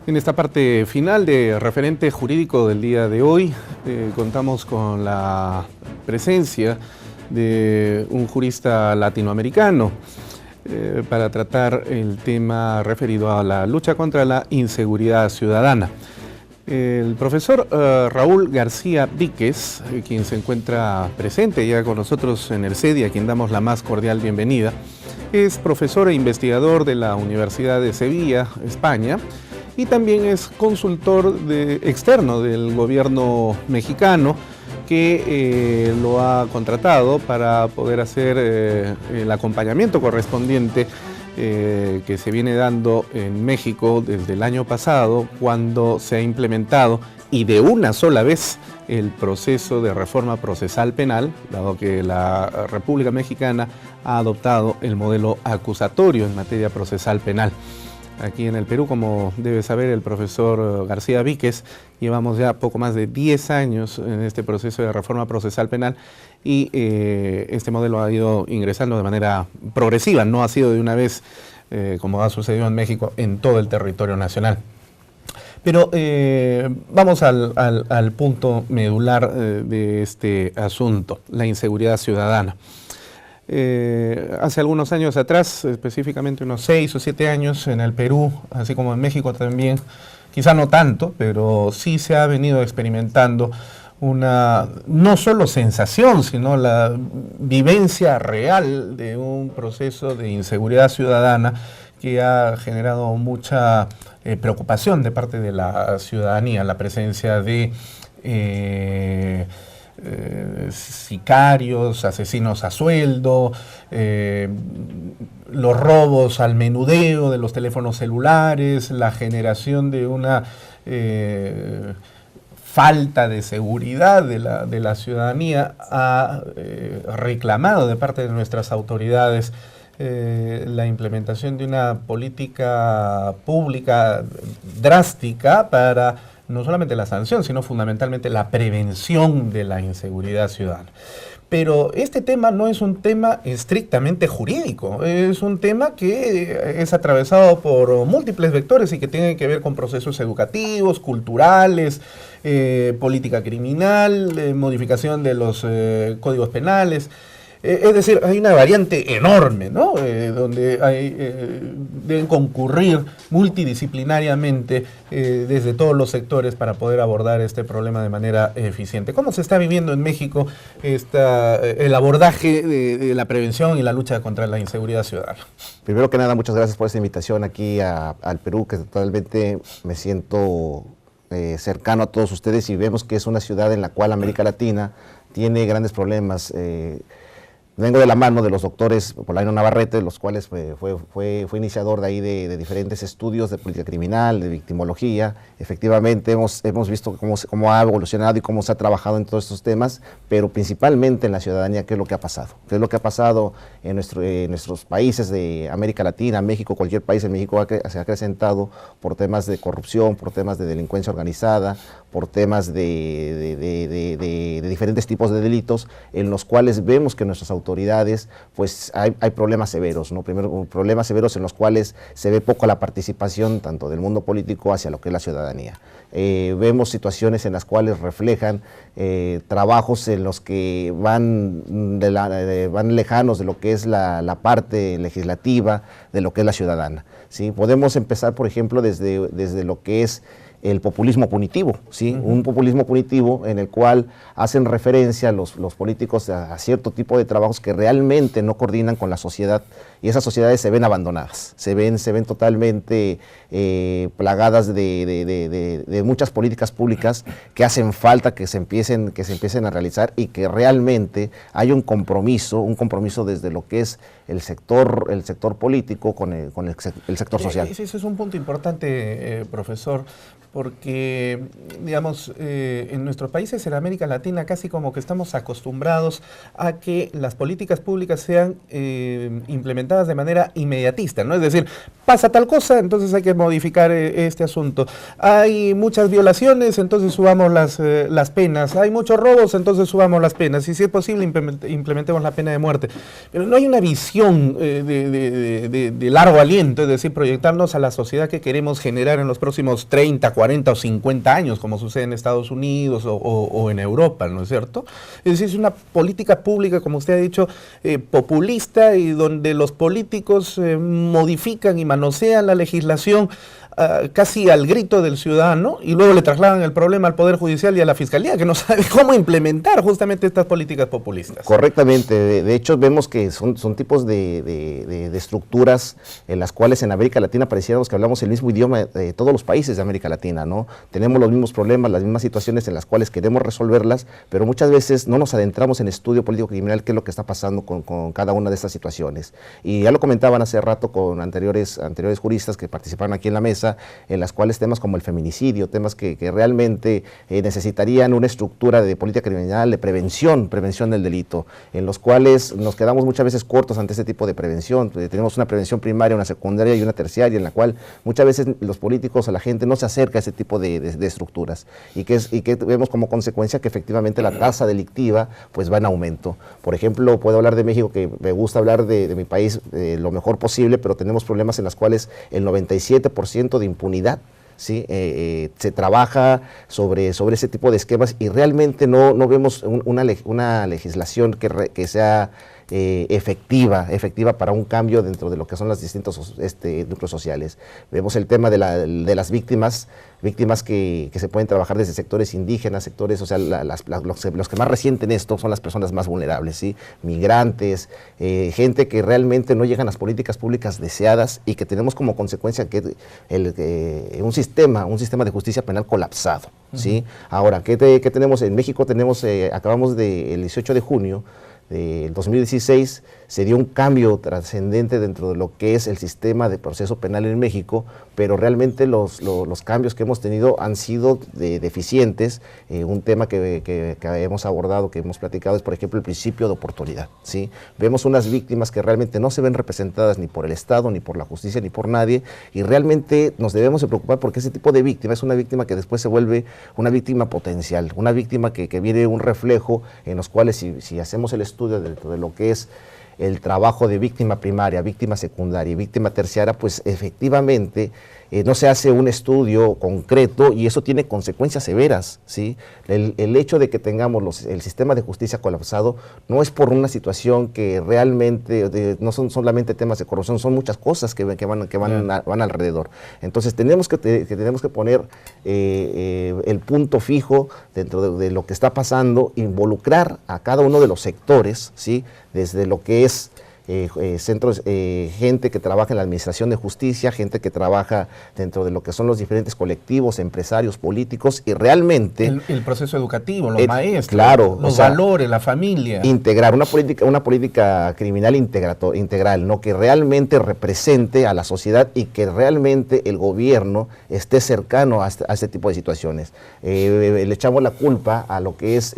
En esta parte final de referente jurídico del día de hoy, contamos con la presencia de un jurista latinoamericano para tratar el tema referido a la lucha contra la inseguridad ciudadana. El profesor Raúl García Víquez, quien se encuentra presente ya con nosotros en el CEDI, a quien damos la más cordial bienvenida, es profesor e investigador de la Universidad de Sevilla, España, y también es consultor externo del gobierno mexicano, que lo ha contratado para poder hacer el acompañamiento correspondiente que se viene dando en México desde el año pasado, cuando se ha implementado y de una sola vez el proceso de reforma procesal penal, dado que la República Mexicana ha adoptado el modelo acusatorio en materia procesal penal. Aquí en el Perú, como debe saber el profesor García Víquez, llevamos ya poco más de 10 años en este proceso de reforma procesal penal y este modelo ha ido ingresando de manera progresiva, no ha sido de una vez, como ha sucedido en México, en todo el territorio nacional. Pero vamos al punto medular de este asunto, la inseguridad ciudadana. Hace algunos años atrás, específicamente unos 6 o 7 años en el Perú, así como en México también, quizá no tanto, pero sí se ha venido experimentando una, no solo sensación, sino la vivencia real de un proceso de inseguridad ciudadana que ha generado mucha preocupación de parte de la ciudadanía, la presencia de sicarios, asesinos a sueldo, los robos al menudeo de los teléfonos celulares, la generación de una falta de seguridad de la ciudadanía ha reclamado de parte de nuestras autoridades la implementación de una política pública drástica para no solamente la sanción, sino fundamentalmente la prevención de la inseguridad ciudadana. Pero este tema no es un tema estrictamente jurídico, es un tema que es atravesado por múltiples vectores y que tienen que ver con procesos educativos, culturales, política criminal, modificación de los códigos penales. Es decir, hay una variante enorme, ¿no? Donde deben concurrir multidisciplinariamente desde todos los sectores para poder abordar este problema de manera eficiente. ¿Cómo se está viviendo en México el abordaje de la prevención y la lucha contra la inseguridad ciudadana? Primero que nada, muchas gracias por esta invitación aquí al Perú, que totalmente me siento cercano a todos ustedes, y vemos que es una ciudad en la cual América Latina tiene grandes problemas. Vengo de la mano de los doctores Polaino Navarrete, los cuales fue iniciador de ahí de diferentes estudios de política criminal, de victimología. Efectivamente hemos visto cómo ha evolucionado y cómo se ha trabajado en todos estos temas, pero principalmente en la ciudadanía, qué es lo que ha pasado. ¿Qué es lo que ha pasado en nuestros países de América Latina, México? Cualquier país en México se ha acrecentado por temas de corrupción, por temas de delincuencia organizada, por temas de diferentes tipos de delitos, en los cuales vemos que nuestras autoridades, pues hay problemas severos, ¿no? Primero, problemas severos en los cuales se ve poco la participación tanto del mundo político hacia lo que es la ciudadanía. Vemos situaciones en las cuales reflejan trabajos en los que van lejanos de lo que es la parte legislativa, de lo que es la ciudadana, ¿sí? Podemos empezar, por ejemplo, desde lo que es el populismo punitivo, ¿sí? Un populismo punitivo en el cual hacen referencia los políticos a cierto tipo de trabajos que realmente no coordinan con la sociedad, y esas sociedades se ven abandonadas, se ven totalmente plagadas de muchas políticas públicas que hacen falta que se empiecen a realizar, y que realmente hay un compromiso desde lo que es el sector político con el sector social. Ese es un punto importante, profesor, porque, digamos, en nuestros países en América Latina casi como que estamos acostumbrados a que las políticas públicas sean implementadas de manera inmediatista, ¿no? Es decir, pasa tal cosa, entonces hay que modificar este asunto. Hay muchas violaciones, entonces subamos las penas. Hay muchos robos, entonces subamos las penas. Y si es posible, implementemos la pena de muerte. Pero no hay una visión de largo aliento, es decir, proyectarnos a la sociedad que queremos generar en los próximos 30, 40 o 50 años, como sucede en Estados Unidos o en Europa, ¿no es cierto? Es decir, es una política pública, como usted ha dicho, populista, y donde los políticos modifican y manosean la legislación casi al grito del ciudadano, y luego le trasladan el problema al Poder Judicial y a la Fiscalía, que no sabe cómo implementar justamente estas políticas populistas. Correctamente. De hecho, vemos que son tipos de estructuras en las cuales en América Latina pareciéramos que hablamos el mismo idioma de todos los países de América Latina, ¿no? Tenemos los mismos problemas, las mismas situaciones en las cuales queremos resolverlas, pero muchas veces no nos adentramos en estudio político criminal, qué es lo que está pasando con cada una de estas situaciones. Y ya lo comentaban hace rato con anteriores juristas que participaron aquí en la mesa, en las cuales temas como el feminicidio, temas que realmente necesitarían una estructura de política criminal, de prevención del delito, en los cuales nos quedamos muchas veces cortos ante este tipo de prevención. Tenemos una prevención primaria, una secundaria y una terciaria, en la cual muchas veces los políticos o la gente no se acerca a ese tipo de estructuras, y que vemos como consecuencia que efectivamente la tasa delictiva pues va en aumento. Por ejemplo, puedo hablar de México, que me gusta hablar de mi país lo mejor posible, pero tenemos problemas en los cuales el 97% de impunidad, ¿sí? Se trabaja sobre ese tipo de esquemas, y realmente no vemos una legislación que sea efectiva para un cambio dentro de lo que son los distintos núcleos sociales. Vemos el tema de las víctimas que se pueden trabajar desde sectores indígenas, sectores, o sea, los que más resienten esto son las personas más vulnerables, ¿sí? Migrantes, gente que realmente no llegan a las políticas públicas deseadas, y que tenemos como consecuencia que un sistema de justicia penal colapsado, ¿sí? Ahora, ¿qué tenemos en México? Acabamos el 18 de junio del 2016, se dio un cambio trascendente dentro de lo que es el sistema de proceso penal en México, pero realmente los cambios que hemos tenido han sido deficientes. Un tema que hemos abordado, que hemos platicado, es por ejemplo el principio de oportunidad, ¿sí? Vemos unas víctimas que realmente no se ven representadas ni por el Estado, ni por la justicia, ni por nadie, y realmente nos debemos de preocupar, porque ese tipo de víctima es una víctima que después se vuelve una víctima potencial, una víctima que viene un reflejo en los cuales si hacemos el estudio dentro de lo que es el trabajo de víctima primaria, víctima secundaria y víctima terciaria, pues efectivamente no se hace un estudio concreto, y eso tiene consecuencias severas, ¿sí? El hecho de que tengamos el sistema de justicia colapsado no es por una situación que realmente no son solamente temas de corrupción, son muchas cosas que van alrededor. Entonces tenemos que poner el punto fijo dentro de lo que está pasando, involucrar a cada uno de los sectores, ¿sí? Desde lo que es centros, gente que trabaja en la administración de justicia, gente que trabaja dentro de lo que son los diferentes colectivos, empresarios, políticos, y realmente el proceso educativo, los maestros, claro, los valores, la familia. Integrar una política criminal integral, ¿no? Que realmente represente a la sociedad, y que realmente el gobierno esté cercano a este tipo de situaciones. Le echamos la culpa a lo que es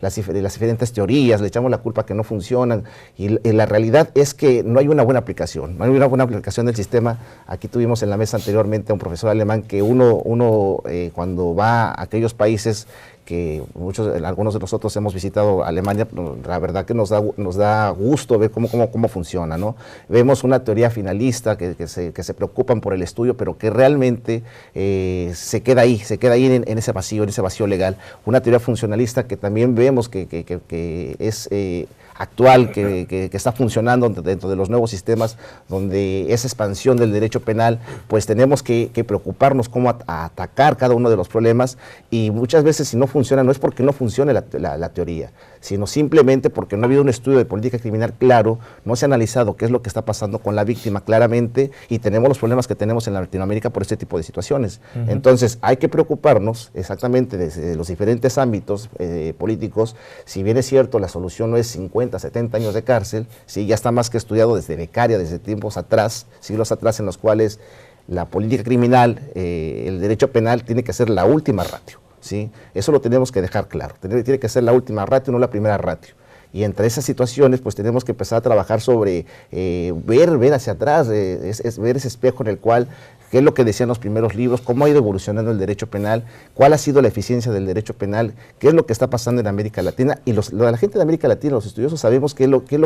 las diferentes teorías, le echamos la culpa que no funcionan, y la realidad es que no hay una buena aplicación, del sistema. Aquí tuvimos en la mesa anteriormente a un profesor alemán que uno cuando va a aquellos países que algunos de nosotros hemos visitado Alemania, la verdad que nos da gusto ver cómo funciona, ¿no? Vemos una teoría finalista que se preocupan por el estudio, pero que realmente se queda ahí en ese vacío legal. Una teoría funcionalista que también vemos que es actual, que está funcionando dentro de los nuevos sistemas, donde esa expansión del derecho penal, pues tenemos que preocuparnos cómo atacar cada uno de los problemas, y muchas veces si no funciona, no es porque no funcione la teoría, sino simplemente porque no ha habido un estudio de política criminal claro, no se ha analizado qué es lo que está pasando con la víctima claramente, y tenemos los problemas que tenemos en Latinoamérica por este tipo de situaciones. Entonces hay que preocuparnos exactamente desde los diferentes ámbitos políticos. Si bien es cierto, la solución no es 50, 70 años de cárcel, sí, ya está más que estudiado desde becaria, desde tiempos atrás, siglos atrás, en los cuales la política criminal, el derecho penal tiene que ser la última ratio, ¿sí? Eso lo tenemos que dejar claro, tiene que ser la última ratio, no la primera ratio. Y entre esas situaciones, pues tenemos que empezar a trabajar sobre ver hacia atrás, ver ese espejo en el cual, qué es lo que decían los primeros libros, cómo ha ido evolucionando el derecho penal, cuál ha sido la eficiencia del derecho penal, qué es lo que está pasando en América Latina. Y la gente de América Latina, los estudiosos, sabemos qué es lo que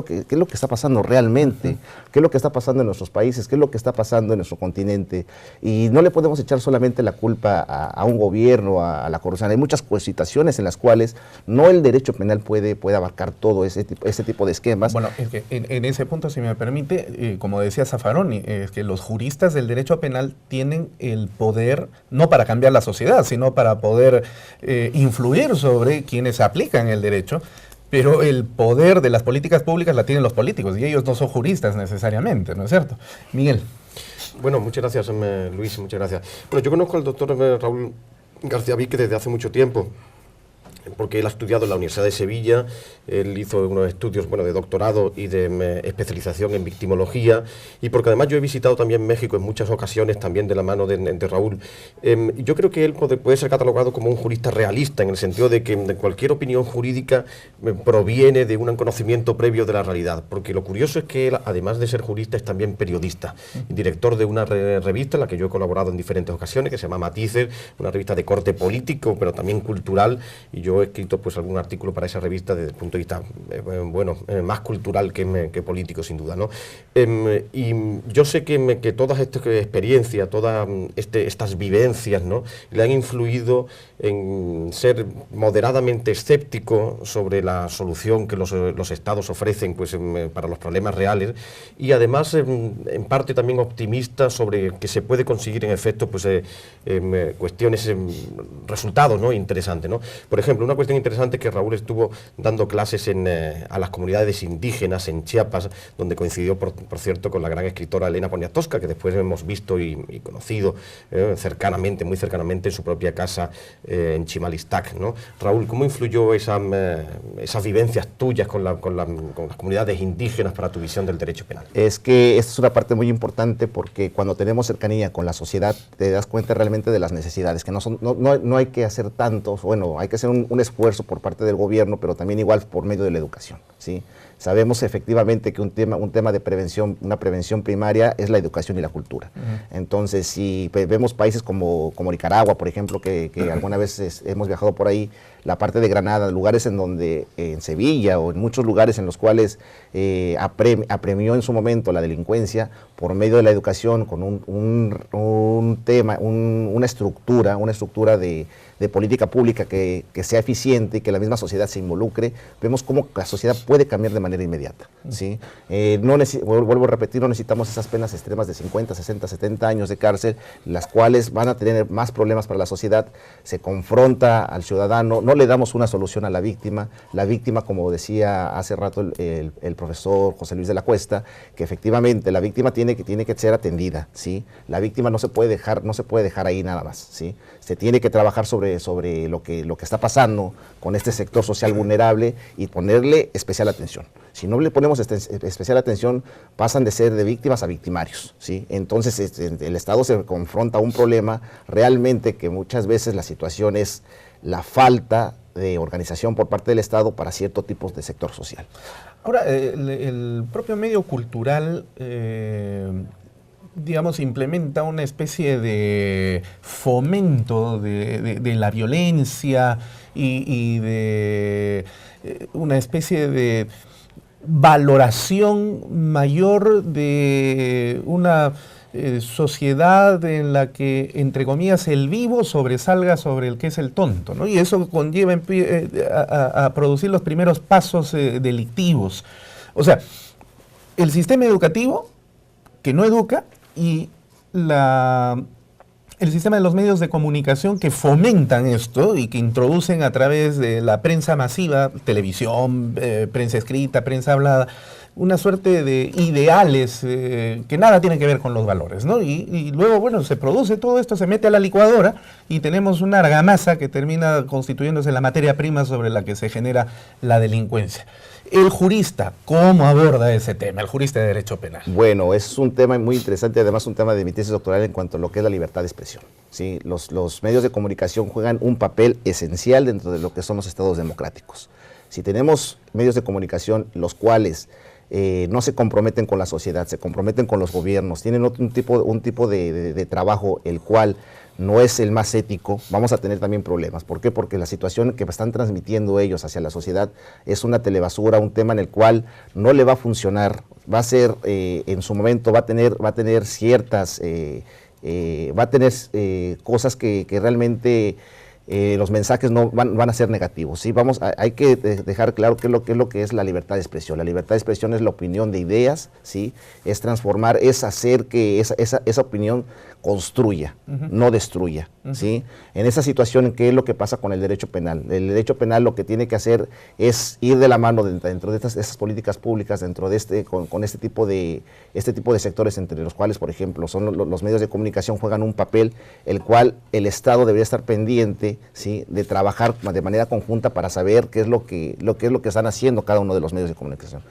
está pasando realmente, qué es lo que está pasando en nuestros países, qué es lo que está pasando en nuestro continente. Y no le podemos echar solamente la culpa a un gobierno, a la corrupción. Hay muchas situaciones en las cuales no el derecho penal puede abarcar todo ese tipo de esquemas. Bueno, es que en ese punto, si me permite, como decía Zaffaroni, es que los juristas del derecho penal tienen el poder, no para cambiar la sociedad, sino para poder influir sobre quienes aplican el derecho, pero el poder de las políticas públicas la tienen los políticos, y ellos no son juristas necesariamente, ¿no es cierto? Miguel. Bueno, muchas gracias, Luis, muchas gracias. Bueno, yo conozco al doctor Raúl García Víquez desde hace mucho tiempo, porque él ha estudiado en la Universidad de Sevilla, él hizo unos estudios de doctorado y de especialización en victimología, y porque además yo he visitado también México en muchas ocasiones, también de la mano de Raúl. Yo creo que él puede ser catalogado como un jurista realista, en el sentido de que cualquier opinión jurídica proviene de un conocimiento previo de la realidad, porque lo curioso es que él, además de ser jurista, es también periodista, director de una revista en la que yo he colaborado en diferentes ocasiones, que se llama Matices, una revista de corte político, pero también cultural, y yo he escrito algún artículo para esa revista desde el punto de vista más cultural que político, sin duda, ¿no? Y yo sé que todas estas experiencias, todas estas vivencias, ¿no?, le han influido en ser moderadamente escéptico sobre la solución que los estados ofrecen para los problemas reales, y además en parte también optimista sobre que se puede conseguir en efecto cuestiones, resultados, ¿no?, interesantes, ¿no? Por ejemplo, una cuestión interesante es que Raúl estuvo dando clases a las comunidades indígenas en Chiapas, donde coincidió, por cierto, con la gran escritora Elena Poniatowska, que después hemos visto y conocido cercanamente, muy cercanamente, en su propia casa en Chimalistac, ¿no? Raúl, ¿cómo influyó esas vivencias tuyas con las comunidades indígenas para tu visión del derecho penal? Es que esta es una parte muy importante, porque cuando tenemos cercanía con la sociedad te das cuenta realmente de las necesidades, que no hay que hacer tanto, bueno, hay que hacer un esfuerzo por parte del gobierno, pero también igual por medio de la educación, ¿sí? Sabemos efectivamente que un tema de prevención, una prevención primaria, es la educación y la cultura. Entonces, si vemos países como Nicaragua, por ejemplo, que alguna vez hemos viajado por ahí, la parte de Granada, lugares en donde, en Sevilla o en muchos lugares en los cuales apremió en su momento la delincuencia por medio de la educación, con una estructura de política pública que sea eficiente y que la misma sociedad se involucre, vemos cómo la sociedad puede cambiar de manera inmediata, ¿sí? Vuelvo a repetir, no necesitamos esas penas extremas de 50, 60, 70 años de cárcel, las cuales van a tener más problemas para la sociedad. Se confronta al ciudadano, no le damos una solución a la víctima, como decía hace rato el profesor José Luis de la Cuesta, que efectivamente la víctima tiene que ser atendida, ¿sí? La víctima no se puede dejar ahí nada más, ¿sí? Se tiene que trabajar sobre lo que está pasando con este sector social vulnerable y ponerle especial atención. Si no le ponemos especial atención, pasan de ser de víctimas a victimarios, ¿sí? Entonces el Estado se confronta a un problema realmente que muchas veces la situación es la falta de organización por parte del Estado para ciertos tipos de sector social. Ahora, el propio medio cultural, digamos, implementa una especie de fomento de la violencia y de una especie de valoración mayor de una sociedad en la que, entre comillas, el vivo sobresalga sobre el que es el tonto, ¿no? Y eso conlleva a producir los primeros pasos delictivos. O sea, el sistema educativo que no educa y el sistema de los medios de comunicación que fomentan esto y que introducen a través de la prensa masiva, televisión, prensa escrita, prensa hablada, una suerte de ideales que nada tienen que ver con los valores, ¿no? Y luego, bueno, se produce todo esto, se mete a la licuadora y tenemos una argamasa que termina constituyéndose la materia prima sobre la que se genera la delincuencia. El jurista, ¿cómo aborda ese tema, el jurista de derecho penal? Bueno, es un tema muy interesante, además un tema de mi tesis doctoral en cuanto a lo que es la libertad de expresión. ¿Sí? Los medios de comunicación juegan un papel esencial dentro de lo que son los estados democráticos. Si tenemos medios de comunicación los cuales no se comprometen con la sociedad, se comprometen con los gobiernos, tienen un tipo de trabajo el cual no es el más ético, vamos a tener también problemas. ¿Por qué? Porque la situación que están transmitiendo ellos hacia la sociedad es una telebasura, un tema en el cual no le va a funcionar, va a ser, en su momento va a tener ciertas, cosas que realmente los mensajes no van a ser negativos. ¿Sí? Hay que dejar claro qué es lo que es la libertad de expresión. La libertad de expresión es la opinión de ideas, ¿sí? Es transformar, es hacer que esa opinión construya, no destruya. ¿Sí? En esa situación, ¿qué es lo que pasa con el derecho penal? El derecho penal lo que tiene que hacer es ir de la mano dentro de estas políticas públicas, dentro de con este tipo de sectores, entre los cuales, por ejemplo, son los medios de comunicación, juegan un papel el cual el Estado debería estar pendiente, ¿sí? De trabajar de manera conjunta para saber qué es lo que están haciendo cada uno de los medios de comunicación.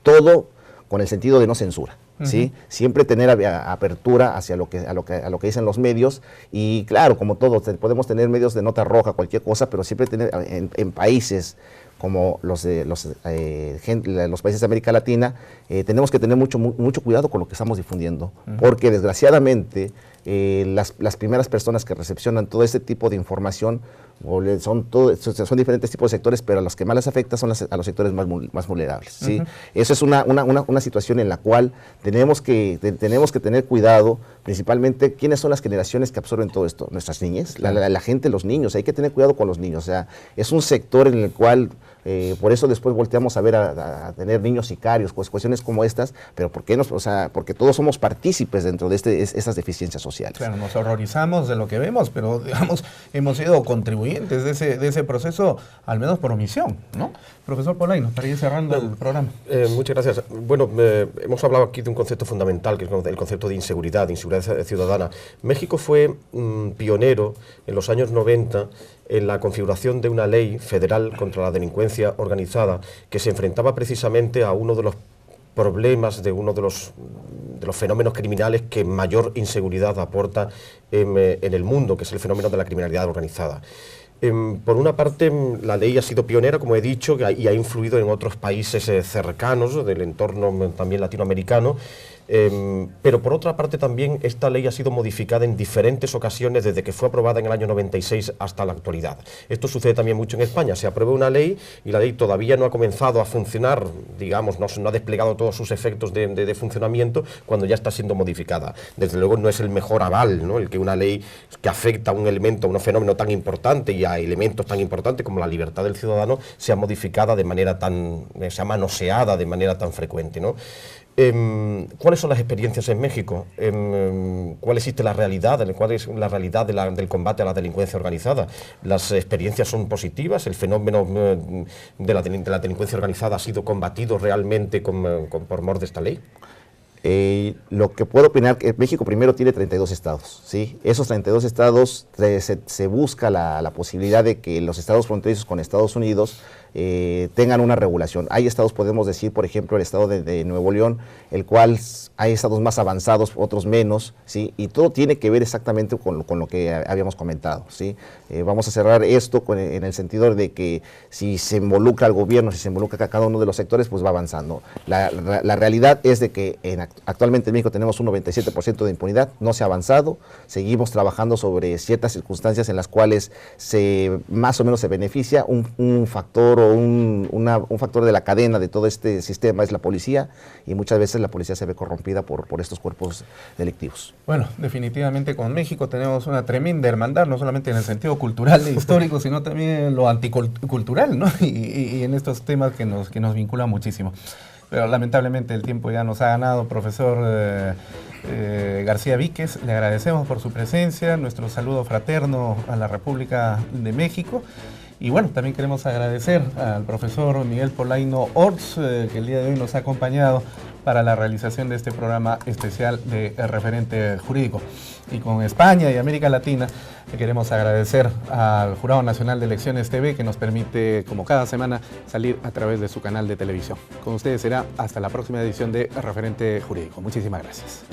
Todo con el sentido de no censura. ¿Sí? Siempre tener apertura hacia lo que dicen los medios, y claro, como todo, podemos tener medios de nota roja, cualquier cosa, pero siempre tener en países como los países de América Latina, tenemos que tener mucho cuidado con lo que estamos difundiendo, porque desgraciadamente las primeras personas que recepcionan todo este tipo de información son diferentes tipos de sectores, pero a los que más les afecta son a los sectores más vulnerables. ¿Sí? Eso es una situación en la cual tenemos que tener cuidado, principalmente quiénes son las generaciones que absorben todo esto. Nuestras niñas, la gente, los niños, hay que tener cuidado con los niños. O sea, es un sector en el cual, por eso después volteamos a ver a tener niños sicarios, pues cuestiones como estas, pero porque todos somos partícipes dentro de esas deficiencias sociales. Claro, nos horrorizamos de lo que vemos, pero digamos, hemos sido contribuyentes de ese proceso, al menos por omisión, ¿no? Profesor Polaino, para ir cerrando el programa. Muchas gracias. Bueno, hemos hablado aquí de un concepto fundamental, que es el concepto de inseguridad ciudadana. México fue pionero en los años 90 en la configuración de una ley federal contra la delincuencia organizada, que se enfrentaba precisamente a uno de los problemas, de uno de los fenómenos criminales que mayor inseguridad aporta en el mundo, que es el fenómeno de la criminalidad organizada. Por una parte, la ley ha sido pionera, como he dicho, y ha influido en otros países cercanos del entorno también latinoamericano, pero por otra parte también esta ley ha sido modificada en diferentes ocasiones desde que fue aprobada en el año 96 hasta la actualidad. Esto sucede también mucho en España. Se aprueba una ley y la ley todavía no ha comenzado a funcionar, digamos, no ha desplegado todos sus efectos de funcionamiento cuando ya está siendo modificada. Desde luego no es el mejor aval, ¿no? El que una ley que afecta a un elemento, a un fenómeno tan importante y a elementos tan importantes como la libertad del ciudadano sea modificada de manera sea manoseada de manera tan frecuente, ¿no? ¿Cuáles son las experiencias en México? ¿Cuál existe la realidad? ¿Cuál es la realidad del combate a la delincuencia organizada? ¿Las experiencias son positivas? ¿El fenómeno de la delincuencia organizada ha sido combatido realmente por mor de esta ley? Lo que puedo opinar, que México primero tiene 32 estados, ¿sí? Esos 32 estados se busca la posibilidad de que los estados fronterizos con Estados Unidos tengan una regulación. Hay estados, podemos decir, por ejemplo, el estado de Nuevo León, el cual hay estados más avanzados, otros menos, ¿sí? Y todo tiene que ver exactamente con lo que habíamos comentado, ¿sí? Vamos a cerrar esto en el sentido de que si se involucra al gobierno, si se involucra a cada uno de los sectores, pues va avanzando. La realidad es de que actualmente en México tenemos un 97% de impunidad, no se ha avanzado, seguimos trabajando sobre ciertas circunstancias en las cuales más o menos se beneficia un factor o un factor de la cadena de todo este sistema es la policía, y muchas veces la policía se ve corrompida por estos cuerpos delictivos. Bueno, definitivamente con México tenemos una tremenda hermandad, no solamente en el sentido cultural e histórico, sino también en lo anticultural, ¿no? Y en estos temas que nos vinculan muchísimo. Pero lamentablemente el tiempo ya nos ha ganado. Profesor García Víquez, le agradecemos por su presencia, nuestro saludo fraterno a la República de México. Y bueno, también queremos agradecer al profesor Miguel Polaino Orts, que el día de hoy nos ha acompañado para la realización de este programa especial de Referente Jurídico. Y con España y América Latina, queremos agradecer al Jurado Nacional de Elecciones TV, que nos permite, como cada semana, salir a través de su canal de televisión. Con ustedes será hasta la próxima edición de Referente Jurídico. Muchísimas gracias.